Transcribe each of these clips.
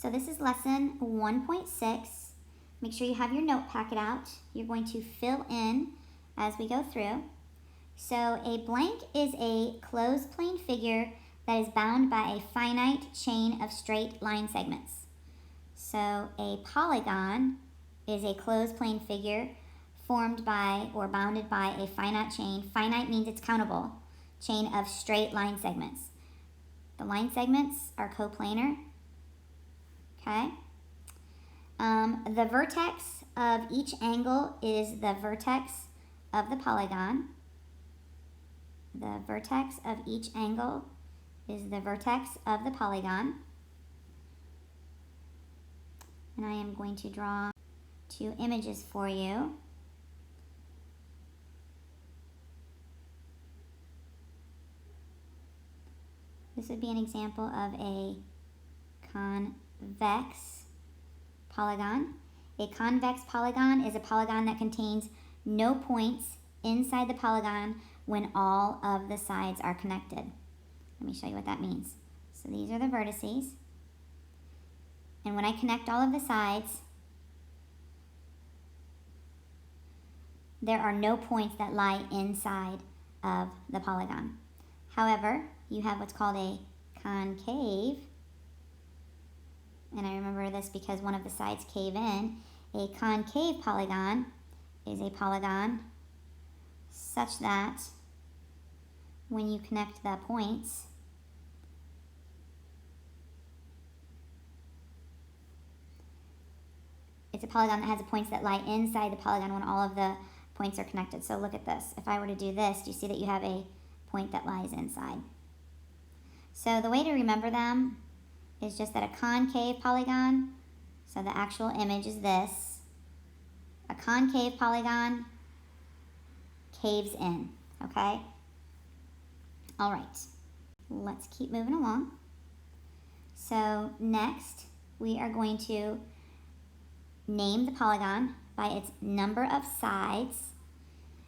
So this is lesson 1.6. Make sure you have your note packet out. You're going to fill in as we go through. So a blank is a closed plane figure that is bound by a finite chain of straight line segments. So a polygon is a closed plane figure formed by or bounded by a finite chain. Finite means it's countable. Chain of straight line segments. The line segments are coplanar. Okay. The vertex of each angle is the vertex of the polygon. The vertex of each angle is the vertex of the polygon. And I am going to draw two images for you. This would be an example of a convex polygon. A convex polygon is a polygon that contains no points inside the polygon when all of the sides are connected. Let me show you what that means. So these are the vertices. And when I connect all of the sides, there are no points that lie inside of the polygon. However, you have what's called a concave, and I remember this because one of the sides cave in. A concave polygon is a polygon such that when you connect the points, it's a polygon that has the points that lie inside the polygon when all of the points are connected. So look at this. If I were to do this, do you see that you have a point that lies inside? So the way to remember them is just that a concave polygon, so the actual image is this. A concave polygon caves in, okay? All right, let's keep moving along. So next, we are going to name the polygon by its number of sides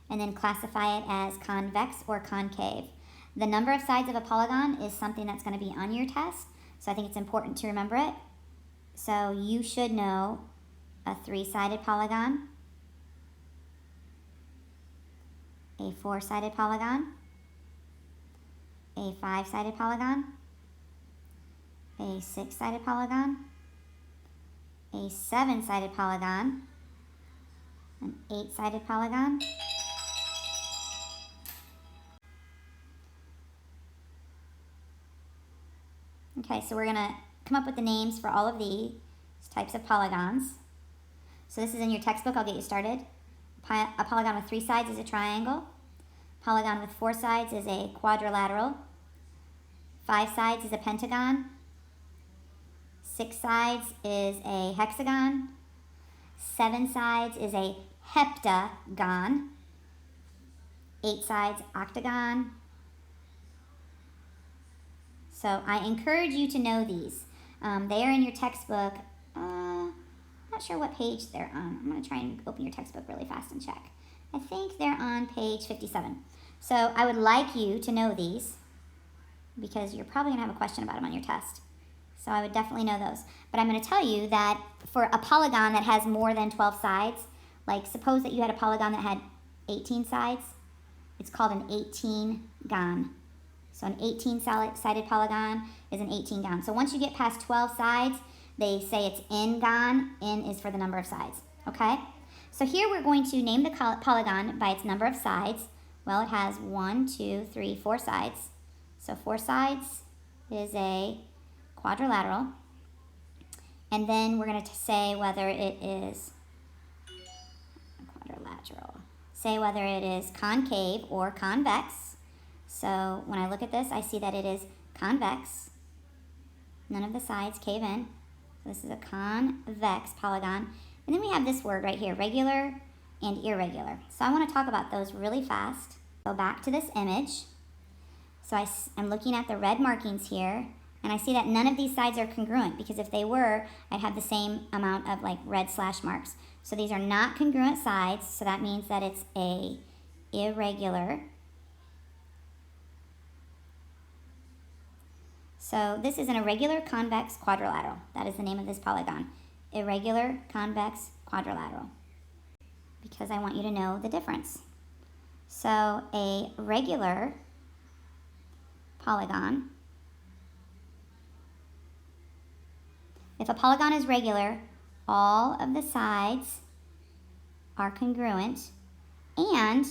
and then classify it as convex or concave. The number of sides of a polygon is something that's going to be on your test, so I think it's important to remember it. So you should know a 3-sided polygon, a 4-sided polygon, a 5-sided polygon, a 6-sided polygon, a 7-sided polygon, an 8-sided polygon, okay, so we're going to come up with the names for all of these types of polygons. So this is in your textbook. I'll get you started. A polygon with 3 sides is a triangle. Polygon with 4 sides is a quadrilateral. 5 sides is a pentagon. 6 sides is a hexagon. 7 sides is a heptagon. 8 sides, octagon. So I encourage you to know these. They are in your textbook. Not sure what page they're on. I'm going to try and open your textbook really fast and check. I think they're on page 57. So I would like you to know these because you're probably going to have a question about them on your test. So I would definitely know those. But I'm going to tell you that for a polygon that has more than 12 sides, like suppose that you had a polygon that had 18 sides, it's called an 18gon. So an 18-sided polygon is an 18gon. So once you get past 12 sides, they say it's n-gon. N is for the number of sides, okay? So here we're going to name the polygon by its number of sides. Well, it has 1, 2, 3, 4 sides. So 4 sides is a quadrilateral. And then we're going to say whether it is quadrilateral. Say whether it is concave or convex. So when I look at this, I see that it is convex. None of the sides cave in. So this is a convex polygon. And then we have this word right here, regular and irregular. So I want to talk about those really fast. Go back to this image. So I'm looking at the red markings here, and I see that none of these sides are congruent because if they were, I'd have the same amount of like red slash marks. So these are not congruent sides, so that means that it's a irregular. So this is an irregular convex quadrilateral. That is the name of this polygon. Irregular convex quadrilateral. Because I want you to know the difference. So a regular polygon, if a polygon is regular, all of the sides are congruent and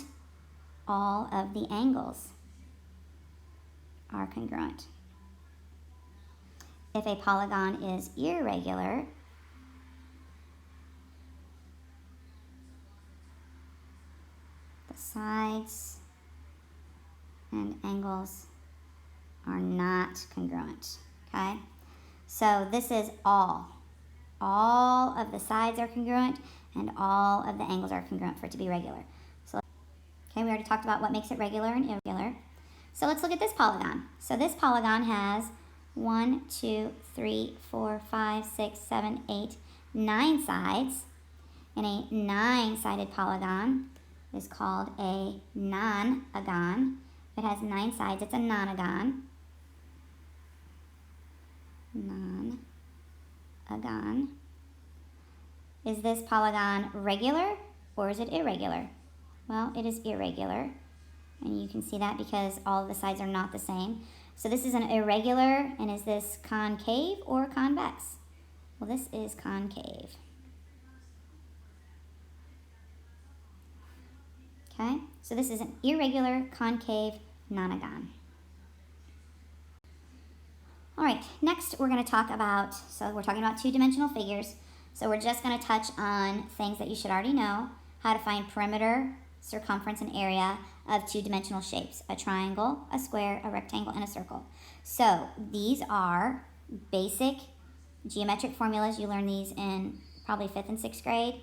all of the angles are congruent. If a polygon is irregular, the sides and angles are not congruent, okay? So this is all. All of the sides are congruent and all of the angles are congruent for it to be regular. So, okay, we already talked about what makes it regular and irregular. So let's look at this polygon. So this polygon has 1, 2, 3, 4, 5, 6, 7, 8, 9 sides. And a 9-sided polygon is called a nonagon. If it has 9 sides, it's a nonagon. Nonagon. Is this polygon regular or is it irregular? Well, it is irregular. And you can see that because all of the sides are not the same. So this is an irregular, and is this concave or convex? Well, this is concave. Okay, so this is an irregular concave nonagon. All right, next we're going to talk about, so we're talking about two-dimensional figures. So we're just going to touch on things that you should already know, how to find perimeter, circumference, and area of two-dimensional shapes, a triangle, a square, a rectangle, and a circle. So these are basic geometric formulas. You learn these in probably 5th and 6th grade.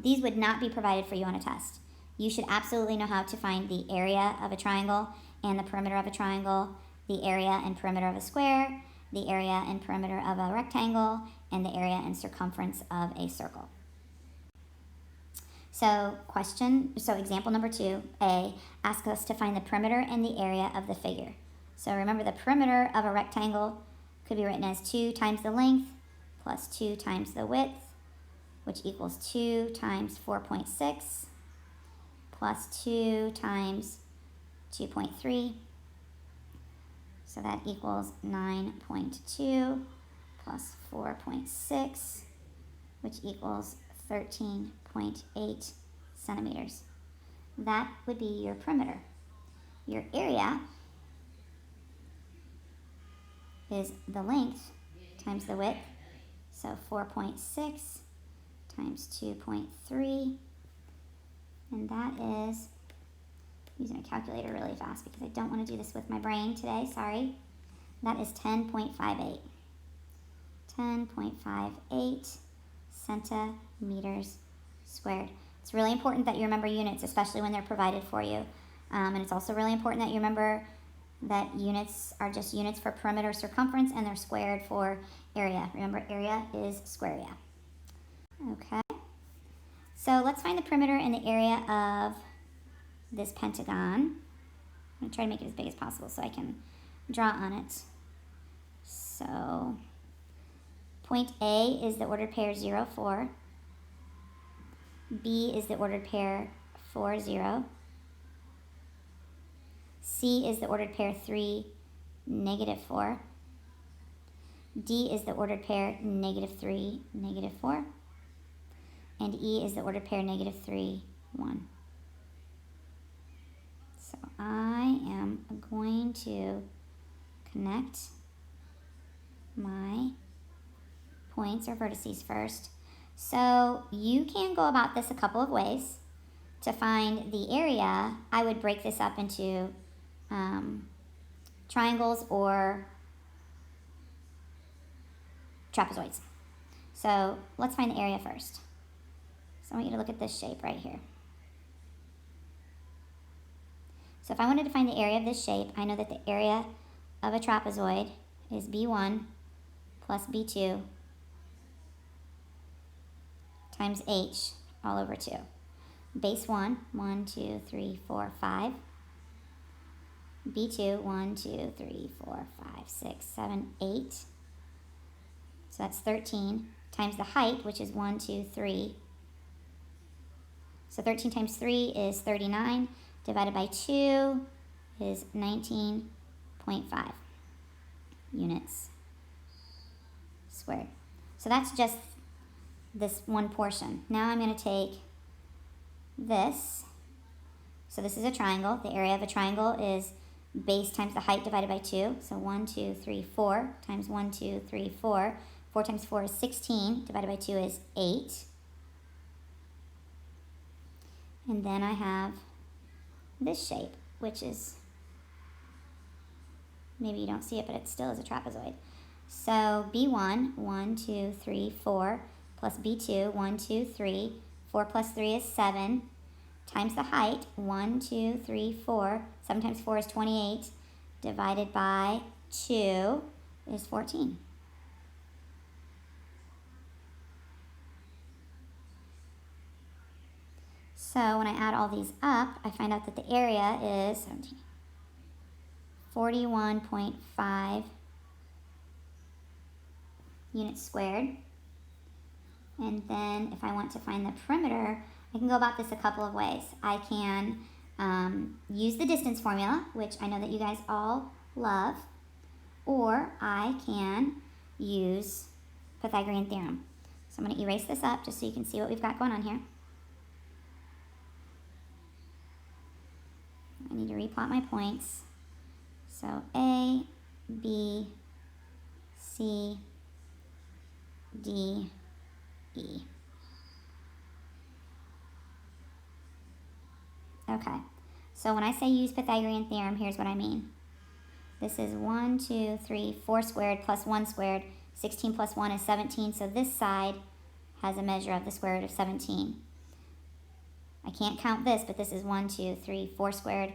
These would not be provided for you on a test. You should absolutely know how to find the area of a triangle and the perimeter of a triangle, the area and perimeter of a square, the area and perimeter of a rectangle, and the area and circumference of a circle. So example number 2a, asks us to find the perimeter and the area of the figure. So remember, the perimeter of a rectangle could be written as 2 times the length plus 2 times the width, which equals 2 times 4.6 plus 2 times 2.3. So that equals 9.2 plus 4.6, which equals 13.8 centimeters. That would be your perimeter. Your area is the length times the width. So 4.6 times 2.3, and that is, using a calculator really fast because I don't want to do this with my brain today, sorry. That is 10.58. 10.58 centimeters squared. It's really important that you remember units, especially when they're provided for you. And it's also really important that you remember that units are just units for perimeter, circumference, and they're squared for area. Remember, area is square area. Okay. So let's find the perimeter and the area of this pentagon. I'm going to try to make it as big as possible so I can draw on it. So point A is the ordered pair 0, 4. B is the ordered pair 4, 0. C is the ordered pair 3, negative 4. D is the ordered pair negative 3, negative 4. And E is the ordered pair negative 3, 1. So I am going to connect my points or vertices first. So you can go about this a couple of ways. To find the area, I would break this up into triangles or trapezoids. So let's find the area first. So I want you to look at this shape right here. So if I wanted to find the area of this shape, I know that the area of a trapezoid is B1 plus B2 times H all over 2. Base 1, 1, 2, 3, 4, 5. B2, 1, 2, 3, 4, 5, 6, 7, 8. So that's 13 times the height, which is 1, 2, 3. So 13 times 3 is 39, divided by 2 is 19.5 units squared. So that's just this one portion. Now I'm going to take this. So this is a triangle. The area of a triangle is base times the height divided by 2. So 1, 2, 3, 4 times 1, 2, 3, 4. 4 times 4 is 16. Divided by 2 is 8. And then I have this shape, which is, maybe you don't see it, but it still is a trapezoid. So B1, 1, 2, 3, 4, plus B2, 1, 2, 3. 4 plus 3 is 7, times the height, 1, 2, 3, 4. 7 times 4 is 28, divided by 2 is 14. So when I add all these up, I find out that the area is 41.5 units squared. And then if I want to find the perimeter, I can go about this a couple of ways. I can use the distance formula, which I know that you guys all love, or I can use Pythagorean theorem. So I'm going to erase this up just so you can see what we've got going on here. I need to replot my points. So A, B, C, D, E. Okay, so when I say use Pythagorean theorem, here's what I mean. This is 1, 2, 3, 4 squared plus 1 squared. 16 plus 1 is 17, so this side has a measure of the square root of 17. I can't count this, but this is 1, 2, 3, 4 squared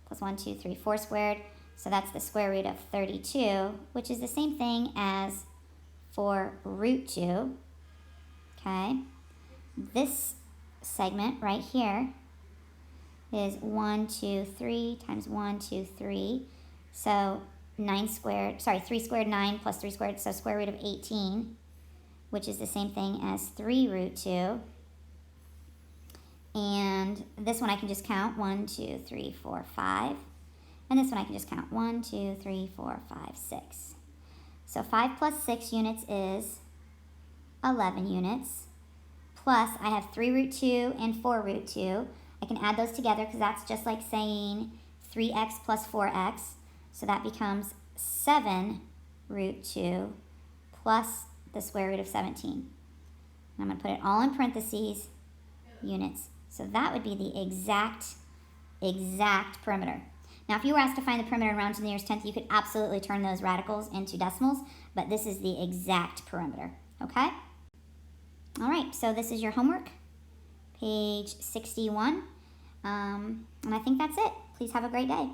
plus 1, 2, 3, 4 squared. So that's the square root of 32, which is the same thing as 4 root 2. Okay, this segment right here is 1, 2, 3 times 1, 2, 3. So 3 squared 9 plus 3 squared, so square root of 18, which is the same thing as 3 root 2. And this one I can just count 1, 2, 3, 4, 5. And this one I can just count 1, 2, 3, 4, 5, 6. So 5 plus 6 units is 11 units. Plus I have 3 root 2 and 4 root 2. I can add those together because that's just like saying 3x plus 4x. So that becomes 7 root 2 plus the square root of 17. And I'm going to put it all in parentheses, units. So that would be the exact perimeter. Now, if you were asked to find the perimeter and round to the nearest tenth, you could absolutely turn those radicals into decimals, but this is the exact perimeter, okay? All right, so this is your homework, page 61, and I think that's it. Please have a great day.